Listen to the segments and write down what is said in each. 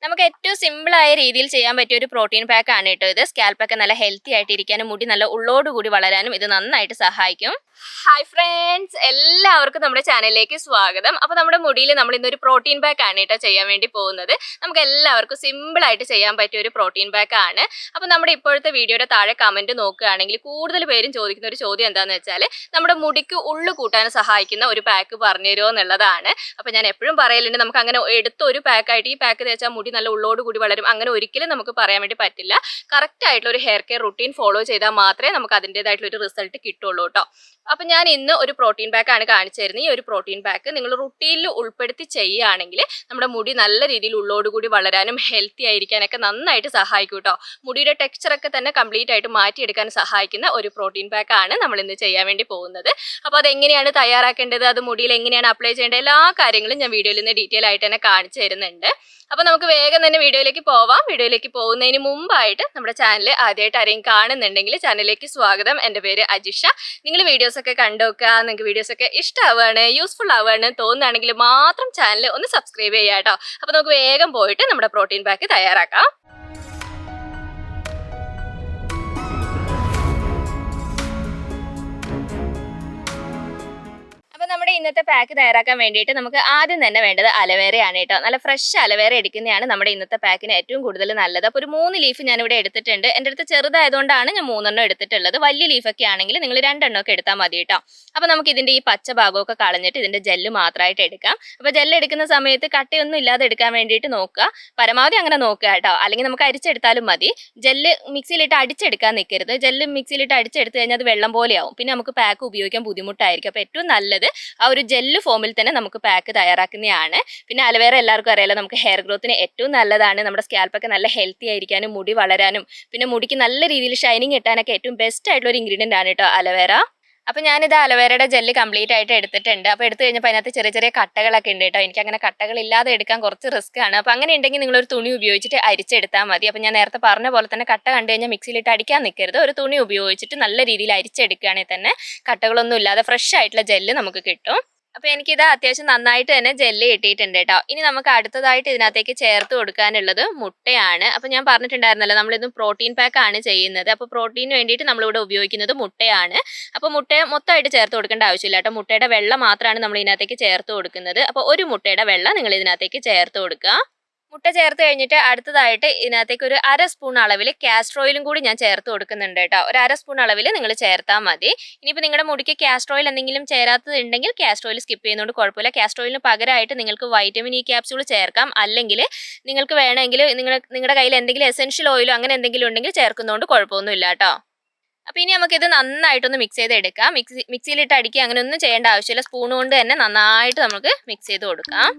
നമുക്ക് ഏറ്റവും സിമ്പിൾ ആയ രീതിയിൽ ചെയ്യാൻ പറ്റിയ ഒരു പ്രോട്ടീൻ പാക്ക് ആണ് കേട്ടോ ഇത്. സ്കാൽപ്പൊക്കെ നല്ല ഹെൽത്തി ആയിട്ട് ഇരിക്കാനും മുടി നല്ല ഉള്ളോടുകൂടി വളരാനും ഇത് നന്നായിട്ട് സഹായിക്കും. ഹായ് ഫ്രണ്ട്സ്, എല്ലാവർക്കും നമ്മുടെ ചാനലിലേക്ക് സ്വാഗതം. അപ്പോൾ നമ്മുടെ മുടിയിൽ നമ്മൾ ഇന്നൊരു പ്രോട്ടീൻ പാക്ക് ആണ് കേട്ടോ ചെയ്യാൻ വേണ്ടി പോകുന്നത്. നമുക്ക് എല്ലാവർക്കും സിമ്പിൾ ആയിട്ട് ചെയ്യാൻ പറ്റിയ ഒരു പ്രോട്ടീൻ പാക്ക് ആണ്. അപ്പോൾ നമ്മുടെ ഇപ്പോഴത്തെ വീഡിയോയുടെ താഴെ കമന്റ് നോക്കുകയാണെങ്കിൽ കൂടുതൽ പേരും ചോദിക്കുന്ന ഒരു ചോദ്യം എന്താണെന്ന് വെച്ചാൽ നമ്മുടെ മുടിക്ക് ഉള്ളു കൂട്ടാൻ സഹായിക്കുന്ന ഒരു പാക്ക് പറഞ്ഞു തരുമോ എന്നുള്ളതാണ്. അപ്പോൾ ഞാൻ എപ്പോഴും പറയലുണ്ട്, നമുക്ക് അങ്ങനെ എടുത്ത ഒരു പാക്കായിട്ട് ഈ പാക്ക് തേച്ചാൽ മുടി നല്ല ഉള്ളോട് കൂടി വളരും അങ്ങനെ ഒരിക്കലും നമുക്ക് പറയാൻ വേണ്ടി പറ്റില്ല. കറക്റ്റ് ആയിട്ടുള്ള ഒരു ഹെയർ കെയർ റുട്ടീൻ ഫോളോ ചെയ്താൽ മാത്രമേ നമുക്ക് അതിൻ്റെതായിട്ടുള്ള ഒരു റിസൾട്ട് കിട്ടുള്ളൂ കേട്ടോ. അപ്പം ഞാൻ ഇന്ന് ഒരു പ്രോട്ടീൻ പാക്ക് ആണ് കാണിച്ചു തരുന്നത്. ഈ ഒരു പ്രോട്ടീൻ പാക്ക് നിങ്ങൾ റുട്ടീനിൽ ഉൾപ്പെടുത്തി ചെയ്യുകയാണെങ്കിൽ നമ്മുടെ മുടി നല്ല രീതിയിൽ ഉള്ളോടുകൂടി വളരാനും ഹെൽത്തി ആയിരിക്കാനൊക്കെ നന്നായിട്ട് സഹായിക്കും കേട്ടോ. മുടിയുടെ ടെക്സ്ചറൊക്കെ തന്നെ കംപ്ലീറ്റ് ആയിട്ട് മാറ്റിയെടുക്കാൻ സഹായിക്കുന്ന ഒരു പ്രോട്ടീൻ പാക്ക് ആണ് നമ്മൾ ഇന്ന് ചെയ്യാൻ വേണ്ടി പോകുന്നത്. അപ്പോൾ അതെങ്ങനെയാണ് തയ്യാറാക്കേണ്ടത്, അത് മുടിയിൽ എങ്ങനെയാണ് അപ്ലൈ ചെയ്യേണ്ടത്, എല്ലാ കാര്യങ്ങളും ഞാൻ വീഡിയോയിൽ നിന്ന് ഡീറ്റെയിൽ ആയിട്ട് തന്നെ കാണിച്ചു തരുന്നുണ്ട്. അപ്പോൾ നമുക്ക് വേഗം തന്നെ വീഡിയോയിലേക്ക് പോവാം. വീഡിയോയിലേക്ക് പോകുന്നതിന് മുമ്പായിട്ട് നമ്മുടെ ചാനൽ ആദ്യമായിട്ട് ആരെയും കാണുന്നുണ്ടെങ്കിൽ ചാനലിലേക്ക് സ്വാഗതം. എൻ്റെ പേര് അജിഷ. നിങ്ങൾ വീഡിയോസൊക്കെ കണ്ടുവെക്കുക, നിങ്ങൾക്ക് വീഡിയോസൊക്കെ ഇഷ്ടമാവുകയാണ്, യൂസ്ഫുൾ ആവുകയാണ് തോന്നുകയാണെങ്കിൽ മാത്രം ചാനൽ ഒന്ന് സബ്സ്ക്രൈബ് ചെയ്യുക കേട്ടോ. അപ്പോൾ നമുക്ക് വേഗം പോയിട്ട് നമ്മുടെ പ്രോട്ടീൻ പാക്ക് തയ്യാറാക്കാം. നമ്മുടെ ഇന്നത്തെ പാക്ക് തയ്യാറാക്കാൻ വേണ്ടിയിട്ട് നമുക്ക് ആദ്യം തന്നെ വേണ്ടത് അലവേറയാണ് കേട്ടോ. നല്ല ഫ്രഷ് അലവേറ എടുക്കുന്നതാണ് നമ്മുടെ ഇന്നത്തെ പാക്കിന് ഏറ്റവും കൂടുതൽ നല്ലത്. അപ്പോൾ ഒരു 3 ലീഫ് ഞാനിവിടെ എടുത്തിട്ടുണ്ട്. എൻ്റെ അടുത്ത് ചെറുതായതുകൊണ്ടാണ് ഞാൻ 3 എടുത്തിട്ടുള്ളത്. വലിയ ലീഫൊക്കെ ആണെങ്കിൽ നിങ്ങൾ 2 ഒക്കെ എടുത്താൽ മതി കേട്ടോ. അപ്പോൾ നമുക്ക് ഇതിൻ്റെ ഈ പച്ച ഭാഗമൊക്കെ കളഞ്ഞിട്ട് ഇതിൻ്റെ ജെല്ല് മാത്രമായിട്ട് എടുക്കാം. അപ്പോൾ ജെല്ല് എടുക്കുന്ന സമയത്ത് കട്ടയൊന്നും ഇല്ലാതെ എടുക്കാൻ വേണ്ടിയിട്ട് നോക്കുക, പരമാവധി അങ്ങനെ നോക്കുക കേട്ടോ. അല്ലെങ്കിൽ നമുക്ക് അരിച്ചെടുത്താലും മതി. ജെല്ല് മിക്സിയിലിട്ട് അടിച്ചെടുക്കാൻ നിൽക്കരുത്. ജെല്ല് മിക്സിയിലിട്ട് അടിച്ചെടുത്ത് കഴിഞ്ഞാൽ അത് വെള്ളം പോലെയാവും, പിന്നെ നമുക്ക് പാക്ക് ഉപയോഗിക്കാൻ ബുദ്ധിമുട്ടായിരിക്കും. അപ്പോൾ ഏറ്റവും നല്ലത് ആ ഒരു ജെല്ല് ഫോമിൽ തന്നെ നമുക്ക് പാക്ക് തയ്യാറാക്കുന്നതാണ്. പിന്നെ അലവേറ എല്ലാവർക്കും അറിയാലോ, നമുക്ക് ഹെയർ ഗ്രോത്തിന് ഏറ്റവും നല്ലതാണ്. നമ്മുടെ സ്കാൽപ്പൊക്കെ നല്ല ഹെൽത്തി ആയിരിക്കാനും മുടി വളരാനും പിന്നെ മുടിക്ക് നല്ല രീതിയിൽ ഷൈനിങ് കിട്ടാനൊക്കെ ഏറ്റവും ബെസ്റ്റ് ആയിട്ടുള്ള ഒരു ഇൻഗ്രീഡിയൻ്റ് ആണ് കേട്ടോ അലവേറ. അപ്പോൾ ഞാനിത് അലവേറയുടെ ജെല്ല് കംപ്ലീറ്റ് ആയിട്ട് എടുത്തിട്ടുണ്ട്. അപ്പോൾ എടുത്തു കഴിഞ്ഞപ്പോൾ അതിനകത്ത് ചെറിയ ചെറിയ കട്ടകളൊക്കെ ഉണ്ട് കേട്ടോ. എനിക്ക് അങ്ങനെ കട്ടകളില്ലാതെ എടുക്കാൻ കുറച്ച് റിസ്ക് ആണ്. അപ്പോൾ അങ്ങനെ ഉണ്ടെങ്കിൽ നിങ്ങളൊരു തുണി ഉപയോഗിച്ചിട്ട് അരിച്ചെടുത്താൽ മതി. അപ്പോൾ ഞാൻ നേരത്തെ പറഞ്ഞ പോലെ തന്നെ കട്ട കണ്ടു കഴിഞ്ഞാൽ മിക്സിയിലിട്ട് അടിക്കാൻ നിൽക്കരുത്. ഒരു തുണി ഉപയോഗിച്ചിട്ട് നല്ല രീതിയിൽ അരിച്ചെടുക്കുകയാണെങ്കിൽ തന്നെ കട്ടകളൊന്നും ഇല്ലാതെ ഫ്രഷ് ആയിട്ടുള്ള ജെല്ല് നമുക്ക് കിട്ടും. അപ്പോൾ എനിക്കിത് അത്യാവശ്യം നന്നായിട്ട് തന്നെ ജെല്ല് കിട്ടിയിട്ടുണ്ട് കേട്ടോ. ഇനി നമുക്ക് അടുത്തതായിട്ട് ഇതിനകത്തേക്ക് ചേർത്ത് കൊടുക്കാനുള്ളത് മുട്ടയാണ്. അപ്പോൾ ഞാൻ പറഞ്ഞിട്ടുണ്ടായിരുന്നല്ലോ, നമ്മളിത് പ്രോട്ടീൻ പാക്ക് ആണ് ചെയ്യുന്നത്. അപ്പോൾ പ്രോട്ടീന് വേണ്ടിയിട്ട് നമ്മളിവിടെ ഉപയോഗിക്കുന്നത് മുട്ടയാണ്. അപ്പോൾ മുട്ട മൊത്തമായിട്ട് ചേർത്ത് കൊടുക്കേണ്ട ആവശ്യമില്ല കേട്ടോ. മുട്ടയുടെ വെള്ള മാത്രമാണ് നമ്മൾ ഇതിനകത്തേക്ക് ചേർത്ത് കൊടുക്കുന്നത്. അപ്പോൾ ഒരു മുട്ടയുടെ വെള്ള നിങ്ങൾ ഇതിനകത്തേക്ക് ചേർത്ത് കൊടുക്കുക. മുട്ട ചേർത്ത് കഴിഞ്ഞിട്ട് അടുത്തതായിട്ട് ഇതിനകത്തേക്ക് ഒരു 1/2 സ്പൂൺ അളവിൽ കാസ്റ്റർ ഓയിലും കൂടി ഞാൻ ചേർത്ത് കൊടുക്കുന്നുണ്ട് കേട്ടോ. ഒരു 1/2 സ്പൂൺ അളവിൽ നിങ്ങൾ ചേർത്താൽ മതി. ഇനിയിപ്പോൾ നിങ്ങളുടെ മുടിക്ക് കാസ്റ്റർ ഓയിൽ എന്തെങ്കിലും ചേരാത്തതുണ്ടെങ്കിൽ കാസ്റ്റർ ഓയിൽ സ്കിപ്പ് ചെയ്യുന്നതുകൊണ്ട് കുഴപ്പമില്ല. കാസ്റ്റർ ഓയിലിന് പകരമായിട്ട് നിങ്ങൾക്ക് വൈറ്റമിൻ ഇ ക്യാപ്സ്യൂൾ ചേർക്കാം. അല്ലെങ്കിൽ നിങ്ങൾക്ക് വേണമെങ്കിൽ നിങ്ങളുടെ കയ്യിൽ എന്തെങ്കിലും എസെൻഷ്യൽ ഓയിലോ അങ്ങനെ എന്തെങ്കിലും ഉണ്ടെങ്കിൽ ചേർക്കുന്നതുകൊണ്ട് കുഴപ്പമൊന്നുമില്ല കേട്ടോ. അപ്പോൾ ഇനി നമുക്കിത് നന്നായിട്ടൊന്ന് മിക്സ് ചെയ്തെടുക്കാം. മിക്സിയിലിട്ട് അടിക്കുക അങ്ങനെ ഒന്നും ചെയ്യേണ്ട ആവശ്യമില്ല. സ്പൂൺ കൊണ്ട് തന്നെ നന്നായിട്ട് നമുക്ക് മിക്സ് ചെയ്ത് കൊടുക്കാം.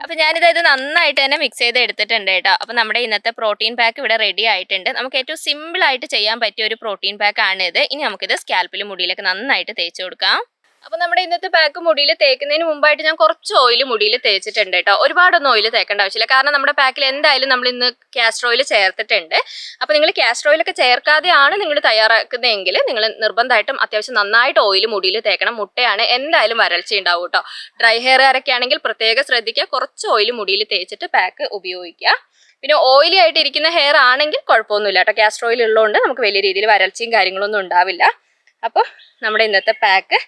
അപ്പോൾ ഞാനിത് നന്നായിട്ട് തന്നെ മിക്സ് ചെയ്ത് എടുത്തിട്ടുണ്ട് കേട്ടോ. അപ്പോൾ നമ്മുടെ ഇന്നത്തെ പ്രോട്ടീൻ പാക്ക് ഇവിടെ റെഡി ആയിട്ടുണ്ട്. നമുക്ക് ഏറ്റവും സിമ്പിൾ ആയിട്ട് ചെയ്യാൻ പറ്റിയ ഒരു പ്രോട്ടീൻ പാക്ക് ആണ് ഇത്. ഇനി നമുക്കിത് സ്കാൽപ്പിലും മുടിയിലൊക്കെ നന്നായിട്ട് തേച്ച് കൊടുക്കാം. അപ്പോൾ നമ്മുടെ ഇന്നത്തെ പാക്ക് മുടിയിൽ തേക്കുന്നതിന് മുമ്പായിട്ട് ഞാൻ കുറച്ച് ഓയിൽ മുടിയിൽ തേച്ചിട്ടുണ്ട് കേട്ടോ. ഒരുപാടൊന്നും ഓയിൽ തേക്കേണ്ട ആവശ്യമില്ല, കാരണം നമ്മുടെ പാക്കിൽ എന്തായാലും നമ്മൾ ഇന്ന് കാസ്റ്റർ ഓയിൽ ചേർത്തിട്ടുണ്ട്. അപ്പോൾ നിങ്ങൾ കാസ്റ്റർ ഓയിലൊക്കെ ചേർക്കാതെയാണ് നിങ്ങൾ തയ്യാറാക്കുന്നതെങ്കിൽ നിങ്ങൾ നിർബന്ധമായിട്ടും അത്യാവശ്യം നന്നായിട്ട് ഓയിൽ മുടിയിൽ തേക്കണം. മുട്ടയാണ്, എന്തായാലും വരൾച്ച ഉണ്ടാവും കേട്ടോ. ഡ്രൈ ഹെയർകാരൊക്കെ ആണെങ്കിൽ പ്രത്യേകം ശ്രദ്ധിക്കുക, കുറച്ച് ഓയിൽ മുടിയിൽ തേച്ചിട്ട് പാക്ക് ഉപയോഗിക്കുക. പിന്നെ ഓയിലി ആയിട്ട് ഇരിക്കുന്ന ഹെയർ ആണെങ്കിൽ കുഴപ്പമൊന്നുമില്ല കേട്ടോ. കാസ്റ്റർ ഓയിൽ ഉള്ളതുകൊണ്ട് നമുക്ക് വലിയ രീതിയിൽ വരൾച്ചയും കാര്യങ്ങളൊന്നും ഉണ്ടാവില്ല. അപ്പോൾ നമ്മുടെ ഇന്നത്തെ പാക്ക്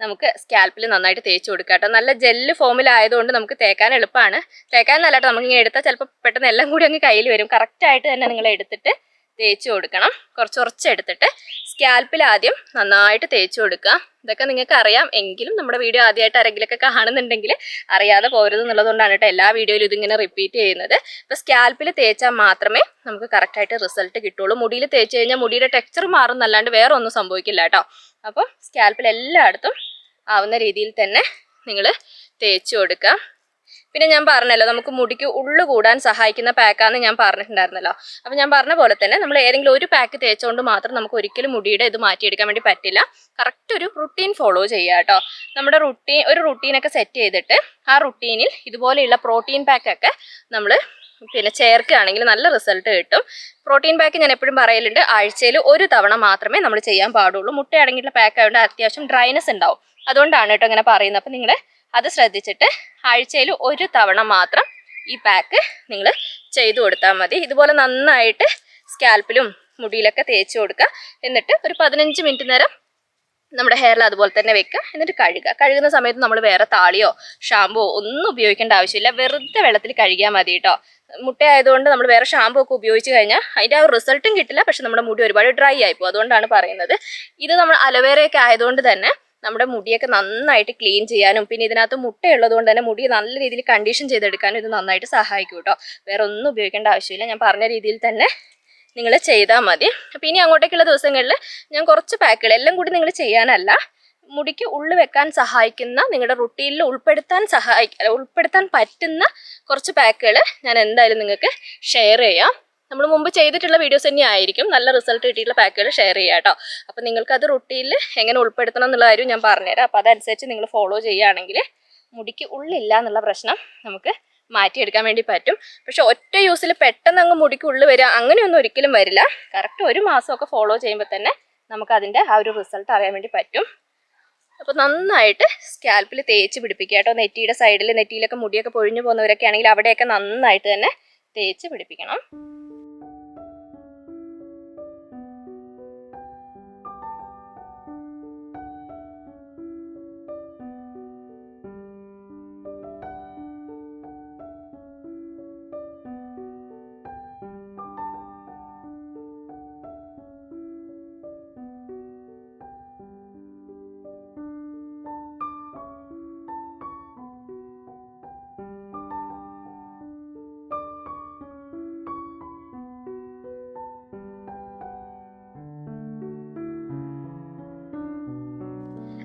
നമുക്ക് സ്കാൽപ്പിൽ നന്നായിട്ട് തേച്ച് കൊടുക്കാം കേട്ടോ. നല്ല ജെല്ല് ഫോമിലായതുകൊണ്ട് നമുക്ക് തേക്കാൻ എളുപ്പമാണ്. തേക്കാൻ നല്ല കേട്ടോ, നമുക്കിങ്ങനെ എടുത്താൽ ചിലപ്പോൾ പെട്ടെന്ന് എല്ലാം കൂടി അങ്ങ് കയ്യിൽ വരും. കറക്റ്റായിട്ട് തന്നെ നിങ്ങൾ എടുത്തിട്ട് തേച്ച് കൊടുക്കണം. കുറച്ച് എടുത്തിട്ട് സ്കാൽപ്പിൽ ആദ്യം നന്നായിട്ട് തേച്ച് കൊടുക്കുക. ഇതൊക്കെ നിങ്ങൾക്ക് അറിയാം, എങ്കിലും നമ്മുടെ വീഡിയോ ആദ്യമായിട്ട് ആരെങ്കിലുമൊക്കെ കാണുന്നുണ്ടെങ്കിൽ അറിയാതെ പോരുത് എന്നുള്ളതുകൊണ്ടാണ് കേട്ടോ എല്ലാ വീഡിയോയിലും ഇതിങ്ങനെ റിപ്പീറ്റ് ചെയ്യുന്നത്. അപ്പോൾ സ്കാൽപ്പിൽ തേച്ചാൽ മാത്രമേ നമുക്ക് കറക്റ്റായിട്ട് റിസൾട്ട് കിട്ടുള്ളൂ. മുടിയിൽ തേച്ച് കഴിഞ്ഞാൽ മുടിയുടെ ടെക്സ്ചർ മാറും എന്നല്ലാണ്ട് വേറെ ഒന്നും സംഭവിക്കില്ല കേട്ടോ. അപ്പോൾ സ്കാൽപ്പിൽ എല്ലായിടത്തും ആവുന്ന രീതിയിൽ തന്നെ നിങ്ങൾ തേച്ച് കൊടുക്കുക. പിന്നെ ഞാൻ പറഞ്ഞല്ലോ, നമുക്ക് മുടിക്ക് ഉള്ളു കൂടാൻ സഹായിക്കുന്ന പാക്കാന്ന് ഞാൻ പറഞ്ഞിട്ടുണ്ടായിരുന്നല്ലോ. അപ്പോൾ ഞാൻ പറഞ്ഞ പോലെ തന്നെ നമ്മൾ ഏതെങ്കിലും ഒരു പാക്ക് തേച്ചുകൊണ്ട് മാത്രം നമുക്ക് ഒരിക്കലും മുടിയുടെ ഇത് മാറ്റിയെടുക്കാൻ വേണ്ടി പറ്റില്ല. കറക്റ്റ് ഒരു റുട്ടീൻ ഫോളോ ചെയ്യുക കേട്ടോ. നമ്മുടെ ഒരു റുട്ടീനൊക്കെ സെറ്റ് ചെയ്തിട്ട് ആ റുട്ടീനിൽ ഇതുപോലെയുള്ള പ്രോട്ടീൻ പാക്കൊക്കെ നമ്മൾ പിന്നെ ചേർക്കുകയാണെങ്കിൽ നല്ല റിസൾട്ട് കിട്ടും. പ്രോട്ടീൻ പാക്ക് ഞാൻ എപ്പോഴും പറയലുണ്ട്, ആഴ്ചയിൽ 1 തവണ മാത്രമേ നമ്മൾ ചെയ്യാൻ പാടുള്ളൂ. മുട്ട അടങ്ങിയിട്ടുള്ള പാക്ക് ആയതുകൊണ്ട് അത്യാവശ്യം ഡ്രൈനെസ് ഉണ്ടാവും. അതുകൊണ്ടാണ് കേട്ടോ ഇങ്ങനെ പറയുന്നത്. അപ്പം നിങ്ങൾ അത് ശ്രദ്ധിച്ചിട്ട് ആഴ്ചയിൽ ഒരു തവണ മാത്രം ഈ പാക്ക് നിങ്ങൾ ചെയ്തു കൊടുത്താൽ മതി. ഇതുപോലെ നന്നായിട്ട് സ്കാൽപ്പിലും മുടിയിലൊക്കെ തേച്ച് കൊടുക്കുക. എന്നിട്ട് ഒരു 15 മിനിറ്റ് നേരം നമ്മുടെ ഹെയറിൽ അതുപോലെ തന്നെ വെക്കുക. എന്നിട്ട് കഴുകുന്ന സമയത്ത് നമ്മൾ വേറെ താളിയോ ഷാമ്പുവോ ഒന്നും ഉപയോഗിക്കേണ്ട ആവശ്യമില്ല. വെറുതെ വെള്ളത്തിൽ കഴുകിയാൽ മതി കേട്ടോ. മുട്ടയായതുകൊണ്ട് നമ്മൾ വേറെ ഷാമ്പു ഒക്കെ ഉപയോഗിച്ച് കഴിഞ്ഞാൽ അതിൻ്റെ ആ ഒരു റിസൾട്ടും കിട്ടില്ല. പക്ഷെ നമ്മുടെ മുടി ഒരുപാട് ഡ്രൈ ആയിപ്പോകും. അതുകൊണ്ടാണ് പറയുന്നത്. ഇത് നമ്മൾ അലോവേരയൊക്കെ ആയതുകൊണ്ട് തന്നെ നമ്മുടെ മുടിയൊക്കെ നന്നായിട്ട് ക്ലീൻ ചെയ്യാനും പിന്നെ ഇതിനകത്ത് മുട്ടയുള്ളത് കൊണ്ട് തന്നെ മുടി നല്ല രീതിയിൽ കണ്ടീഷൻ ചെയ്തെടുക്കാനും ഇത് നന്നായിട്ട് സഹായിക്കും കേട്ടോ. വേറെ ഒന്നും ഉപയോഗിക്കേണ്ട ആവശ്യമില്ല. ഞാൻ പറഞ്ഞ രീതിയിൽ തന്നെ നിങ്ങൾ ചെയ്താൽ മതി. അപ്പോൾ ഇനി അങ്ങോട്ടേക്കുള്ള ദിവസങ്ങളിൽ ഞാൻ കുറച്ച് പാക്കുകൾ എല്ലാം കൂടി നിങ്ങൾ ചെയ്യാനല്ല, മുടിക്ക് ഉള്ളു വെക്കാൻ സഹായിക്കുന്ന നിങ്ങളുടെ റുട്ടീനിൽ ഉൾപ്പെടുത്താൻ പറ്റുന്ന കുറച്ച് പാക്കുകൾ ഞാൻ എന്തായാലും നിങ്ങൾക്ക് ഷെയർ ചെയ്യാം. നമ്മൾ മുമ്പ് ചെയ്തിട്ടുള്ള വീഡിയോസ് തന്നെ ആയിരിക്കും. നല്ല റിസൾട്ട് കിട്ടിയിട്ടുള്ള പാക്കുകൾ ഷെയർ ചെയ്യാം കേട്ടോ. അപ്പോൾ നിങ്ങൾക്കത് റുട്ടീനിൽ എങ്ങനെ ഉൾപ്പെടുത്തണം എന്നുള്ള കാര്യം ഞാൻ പറഞ്ഞുതരാം. അപ്പോൾ അതനുസരിച്ച് നിങ്ങൾ ഫോളോ ചെയ്യുകയാണെങ്കിൽ മുടിക്ക് ഉള്ളില്ല എന്നുള്ള പ്രശ്നം നമുക്ക് മാറ്റിയെടുക്കാൻ വേണ്ടി പറ്റും. പക്ഷെ ഒറ്റ യൂസിൽ പെട്ടെന്ന് അങ്ങ് മുടിക്ക് ഉള്ളു വരിക അങ്ങനെയൊന്നും ഒരിക്കലും വരില്ല. കറക്റ്റ് ഒരു മാസമൊക്കെ ഫോളോ ചെയ്യുമ്പോൾ തന്നെ നമുക്ക് അതിൻ്റെ ആ ഒരു റിസൾട്ട് അറിയാൻ വേണ്ടി പറ്റും. അപ്പോൾ നന്നായിട്ട് സ്കാൽപ്പിൽ തേച്ച് പിടിപ്പിക്കുക കേട്ടോ. നെറ്റിയുടെ സൈഡിൽ നെറ്റിയിലൊക്കെ മുടിയൊക്കെ പൊഴിഞ്ഞു പോകുന്നവരൊക്കെ ആണെങ്കിൽ അവിടെയൊക്കെ നന്നായിട്ട് തന്നെ തേച്ച് പിടിപ്പിക്കണം.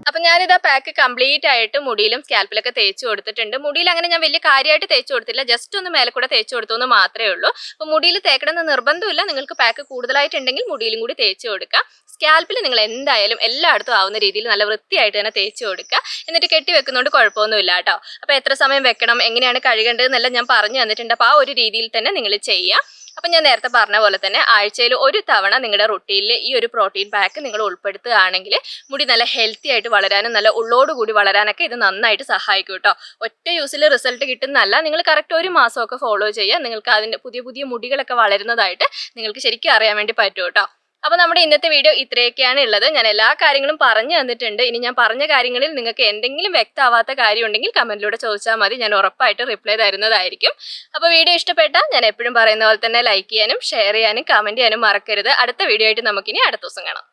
അപ്പം ഞാനിത് ആ പാക്ക് കംപ്ലീറ്റ് ആയിട്ട് മുടിയിലും സ്കാൽപ്പിലൊക്കെ തേച്ച് കൊടുത്തിട്ടുണ്ട്. മുടിയിൽ അങ്ങനെ ഞാൻ വലിയ കാര്യമായിട്ട് തേച്ച് കൊടുത്തില്ല, ജസ്റ്റ് ഒന്ന് മേലെ കൂടെ തേച്ച് കൊടുത്തു എന്ന് മാത്രമേ ഉള്ളൂ. അപ്പോൾ മുടിയിൽ തേക്കണമെന്ന് നിർബന്ധമില്ല. നിങ്ങൾക്ക് പാക്ക് കൂടുതലായിട്ടുണ്ടെങ്കിൽ മുടിയിലും കൂടി തേച്ച് കൊടുക്കുക. സ്കാൽപ്പിൽ നിങ്ങൾ എന്തായാലും എല്ലായിടത്തും ആവുന്ന രീതിയിൽ നല്ല വൃത്തിയായിട്ട് തന്നെ തേച്ച് കൊടുക്കുക. എന്നിട്ട് കെട്ടി വെക്കുന്നതുകൊണ്ട് കുഴപ്പമൊന്നുമില്ല കേട്ടോ. അപ്പോൾ എത്ര സമയം വെക്കണം, എങ്ങനെയാണ് കഴുകേണ്ടതെന്നെല്ലാം ഞാൻ പറഞ്ഞു തന്നിട്ടുണ്ട്. അപ്പോൾ ആ ഒരു രീതിയിൽ തന്നെ നിങ്ങൾ ചെയ്യുക. അപ്പം ഞാൻ നേരത്തെ പറഞ്ഞ പോലെ തന്നെ ആഴ്ചയിൽ ഒരു തവണ നിങ്ങളുടെ റുട്ടീനിൽ ഈ ഒരു പ്രോട്ടീൻ പാക്ക് നിങ്ങൾ ഉൾപ്പെടുത്തുകയാണെങ്കിൽ മുടി നല്ല ഹെൽത്തി ആയിട്ട് വളരാനും നല്ല ഉള്ളോടുകൂടി വളരാനൊക്കെ ഇത് നന്നായിട്ട് സഹായിക്കും കേട്ടോ. ഒറ്റ യൂസിൽ റിസൾട്ട് കിട്ടുന്നതല്ല, നിങ്ങൾ കറക്റ്റ് ഒരു മാസമൊക്കെ ഫോളോ ചെയ്യുക. നിങ്ങൾക്ക് അതിൻ്റെ പുതിയ മുടികളൊക്കെ വളരുന്നതായിട്ട് നിങ്ങൾക്ക് ശരിക്കും അറിയാൻ വേണ്ടി പറ്റും കേട്ടോ. അപ്പോൾ നമ്മുടെ ഇന്നത്തെ വീഡിയോ ഇത്രയൊക്കെയാണ് ഉള്ളത്. ഞാൻ എല്ലാ കാര്യങ്ങളും പറഞ്ഞു തന്നിട്ടുണ്ട്. ഇനി ഞാൻ പറഞ്ഞ കാര്യങ്ങളിൽ നിങ്ങൾക്ക് എന്തെങ്കിലും വ്യക്തമാവാത്ത കാര്യം ഉണ്ടെങ്കിൽ കമൻറ്റിലൂടെ ചോദിച്ചാൽ മതി. ഞാൻ ഉറപ്പായിട്ട് റിപ്ലൈ തരുന്നതായിരിക്കും. അപ്പോൾ വീഡിയോ ഇഷ്ടപ്പെട്ടാൽ ഞാൻ എപ്പോഴും പറയുന്ന പോലെ തന്നെ ലൈക്ക് ചെയ്യാനും ഷെയർ ചെയ്യാനും കമൻറ്റ് ചെയ്യാനും മറക്കരുത്. അടുത്ത വീഡിയോ ആയിട്ട് നമുക്കിനി അടുത്ത ദിവസം കാണാം.